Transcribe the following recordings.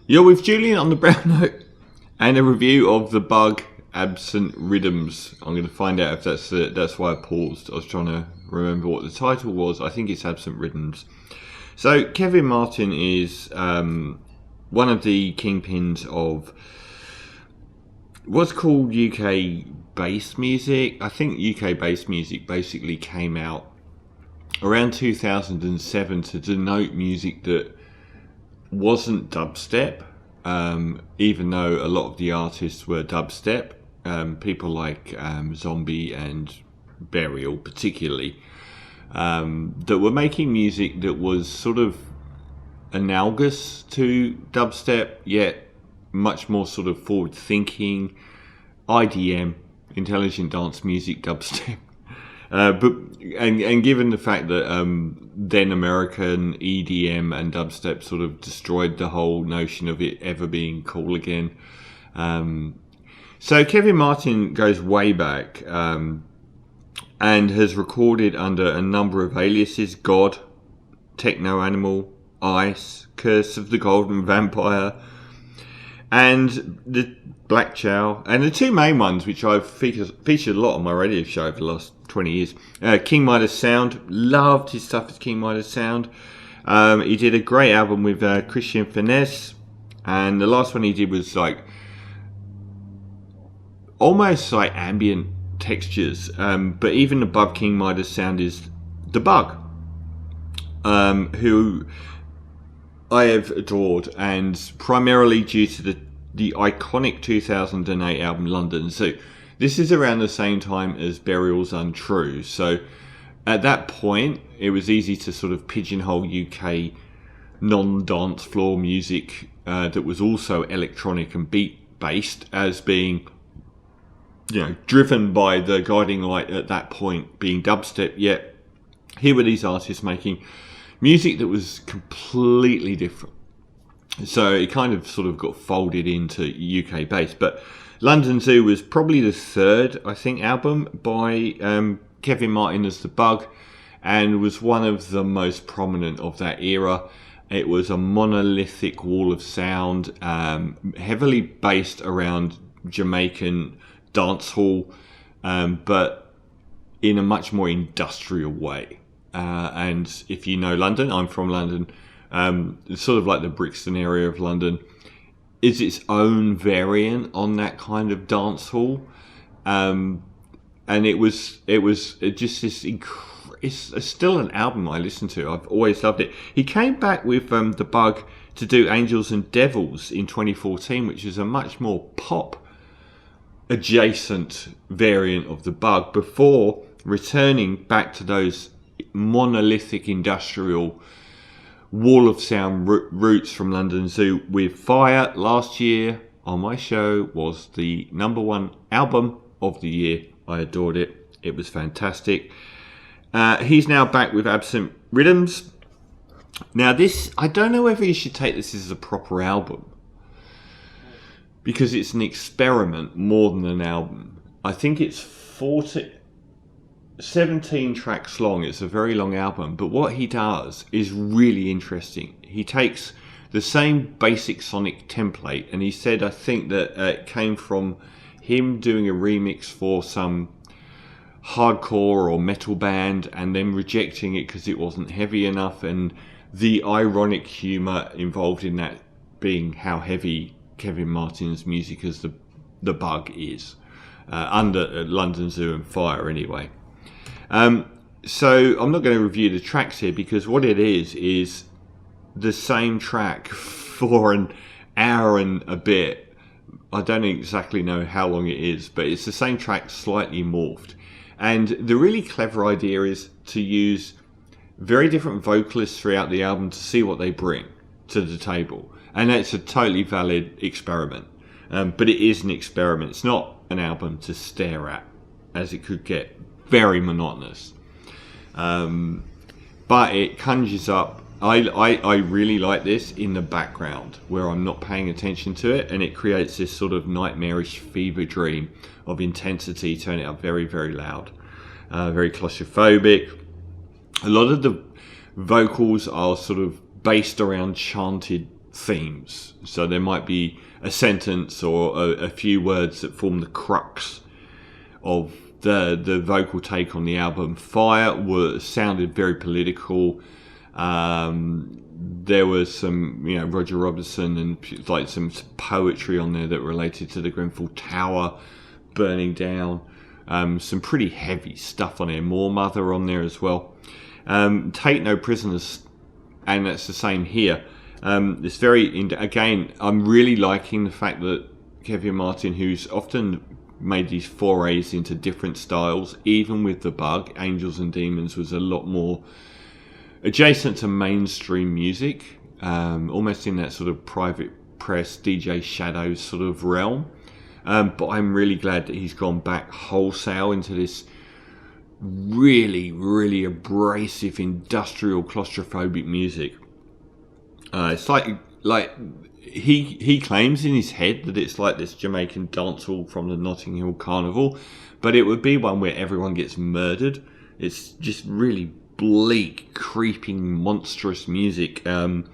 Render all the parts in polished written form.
You're with Julian on the Brown Note and a review of the Bug Absent Riddims. I'm going to find out if that's why I paused. I was trying to remember what the title was. I think it's Absent Riddims. So Kevin Martin is one of the kingpins of what's called UK bass music. I think UK bass music basically came out around 2007 to denote music that wasn't dubstep, even though a lot of the artists were dubstep. People like Zombie and Burial particularly, that were making music that was sort of analogous to dubstep, yet much more sort of forward-thinking, IDM, intelligent dance music dubstep. But given the fact that then American EDM and dubstep sort of destroyed the whole notion of it ever being cool again. So Kevin Martin goes way back and has recorded under a number of aliases: God, Techno Animal, Ice, Curse of the Golden Vampire, and the Black Chow, and the two main ones which I've featured a lot on my radio show over the last 20 years. King Midas Sound, loved his stuff as King Midas Sound. He did a great album with Christian Finesse, and the last one he did was like almost like ambient textures, but even above King Midas Sound is The Bug, who I have adored, and primarily due to the iconic 2008 album London. So this is around the same time as Burial's Untrue. So at that point, it was easy to sort of pigeonhole UK non-dance floor music that was also electronic and beat-based as being, you know, driven by the guiding light at that point being dubstep. Yet here were these artists making music that was completely different. So it kind of sort of got folded into UK bass. But London Zoo was probably the third, I think, album by Kevin Martin as The Bug, and was one of the most prominent of that era. It was a monolithic wall of sound, heavily based around Jamaican dancehall, but in a much more industrial way. And if you know London, I'm from London, it's sort of like the Brixton area of London, is its own variant on that kind of dance hall. And it was just this it's still an album I listen to. I've always loved it. He came back with The Bug to do Angels and Devils in 2014, which is a much more pop adjacent variant of The Bug, before returning back to those monolithic industrial wall of sound roots from London Zoo with Fire. Last year on my show was the #1 album of the year. I adored it. It was fantastic. He's now back with Absent Riddims. Now this, I don't know whether you should take this as a proper album, because it's an experiment more than an album. I think it's 17 tracks long. It's a very long album, but what he does is really interesting. He takes the same basic sonic template, and he said, I think that it came from him doing a remix for some hardcore or metal band and then rejecting it because it wasn't heavy enough, and the ironic humour involved in that being how heavy Kevin Martin's music as the Bug is, under London Zoo and Fire anyway. So I'm not going to review the tracks here, because what it is the same track for an hour and a bit. I don't exactly know how long it is, but it's the same track slightly morphed. And the really clever idea is to use very different vocalists throughout the album to see what they bring to the table. And that's a totally valid experiment. But it is an experiment. It's not an album to stare at, as it could get very monotonous. But it conjures up, I really like this in the background where I'm not paying attention to it, and it creates this sort of nightmarish fever dream of intensity. Turn it up very, very loud, very claustrophobic. A lot of the vocals are sort of based around chanted themes. So there might be a sentence or a few words that form the crux of the vocal take on the album. Fire sounded very political. There was some, Roger Robertson and like some poetry on there that related to the Grenfell Tower burning down. Some pretty heavy stuff on there. More Mother on there as well. Take No Prisoners, and that's the same here. It's again, I'm really liking the fact that Kevin Martin, who's often made these forays into different styles, even with The Bug, Angels and Demons was a lot more adjacent to mainstream music, almost in that sort of private press, DJ Shadows sort of realm. But I'm really glad that he's gone back wholesale into this really, really abrasive, industrial, claustrophobic music. It's like he claims in his head that it's like this Jamaican dancehall from the Notting Hill Carnival, but it would be one where everyone gets murdered. It's just really bleak, creeping, monstrous music. The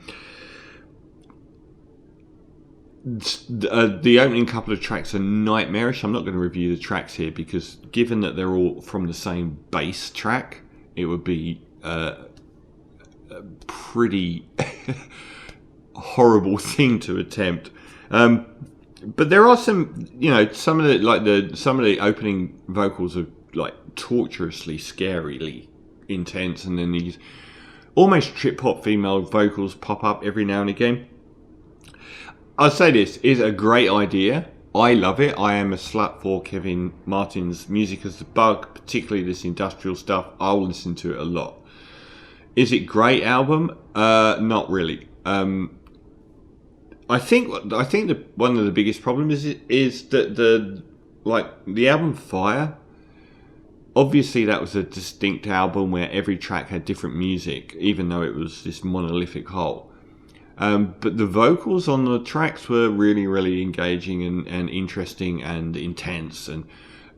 opening couple of tracks are nightmarish. I'm not going to review the tracks here because given that they're all from the same bass track, it would be a pretty horrible thing to attempt. But there are some, some of the opening vocals are like torturously, scarily intense, and then these almost trip hop female vocals pop up every now and again. I'd say this is a great idea. I love it. I am a slut for Kevin Martin's music as The Bug, particularly this industrial stuff. I'll listen to it a lot. Is it a great album? Not really. I think that one of the biggest problems is that the album Fire. Obviously, that was a distinct album where every track had different music, even though it was this monolithic whole. But the vocals on the tracks were really, really engaging and interesting and intense. And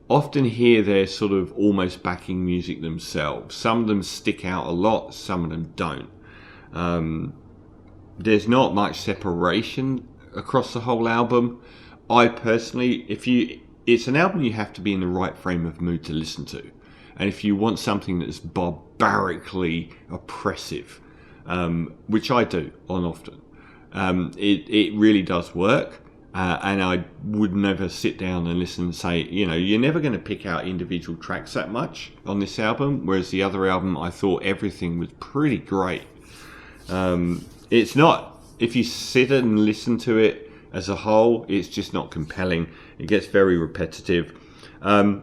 often here they're sort of almost backing music themselves. Some of them stick out a lot, some of them don't. There's not much separation across the whole album. I personally, it's an album you have to be in the right frame of mood to listen to. And if you want something that's barbarically oppressive, which I do on often, it really does work. And I would never sit down and listen and say, you're never going to pick out individual tracks that much on this album. Whereas the other album, I thought everything was pretty great. It's not, if you sit and listen to it as a whole, it's just not compelling. It gets very repetitive. And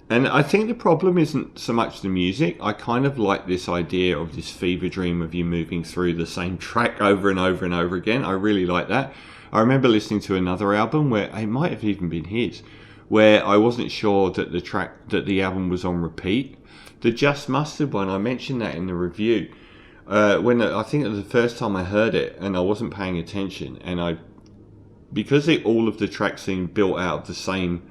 I think the problem isn't so much the music. I kind of like this idea of this fever dream of you moving through the same track over and over and over again. I really like that. I remember listening to another album where it might have even been his, where I wasn't sure that the album was on repeat. The Just Mustard one, I mentioned that in the review. When I think it was the first time I heard it and I wasn't paying attention, and because all of the tracks seem built out of the same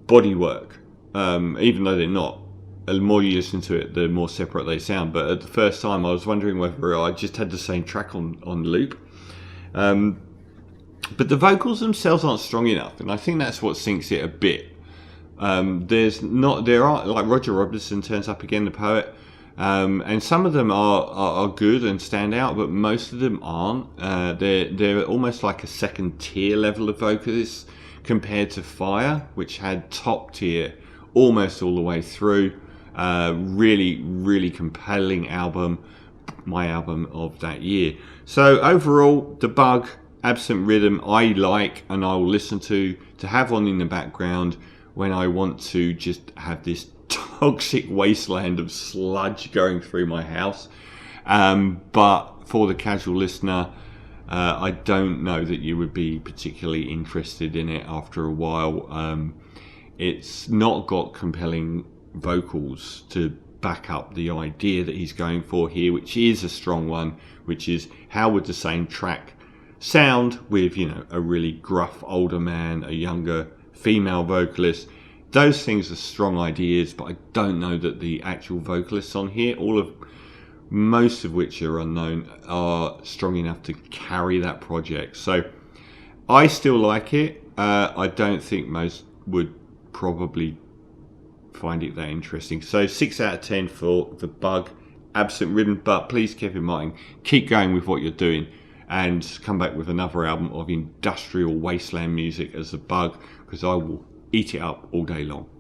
bodywork, even though they're not. The more you listen to it, the more separate they sound. But at the first time, I was wondering whether I just had the same track on loop. But the vocals themselves aren't strong enough, and I think that's what sinks it a bit. There are like Roger Robertson turns up again, the poet, and some of them are good and stand out, but most of them aren't. They're almost like a second tier level of vocalists compared to Fire, which had top tier almost all the way through. Really, really compelling album, my album of that year. So overall, The Bug, absent Riddim, I like and I will listen to have on in the background when I want to just have this toxic wasteland of sludge going through my house. But for the casual listener, I don't know that you would be particularly interested in it after a while. It's not got compelling vocals to back up the idea that he's going for here, which is a strong one, which is how would the same track sound with, a really gruff older man, a younger female vocalist. Those things are strong ideas, but I don't know that the actual vocalists on here, all of most of which are unknown, are strong enough to carry that project. So I still like it. I don't think most would probably find it that interesting. So 6 out of 10 for The Bug, Absent Riddim, but please keep in mind, keep going with what you're doing and come back with another album of industrial wasteland music as The Bug, because I will eat it up all day long.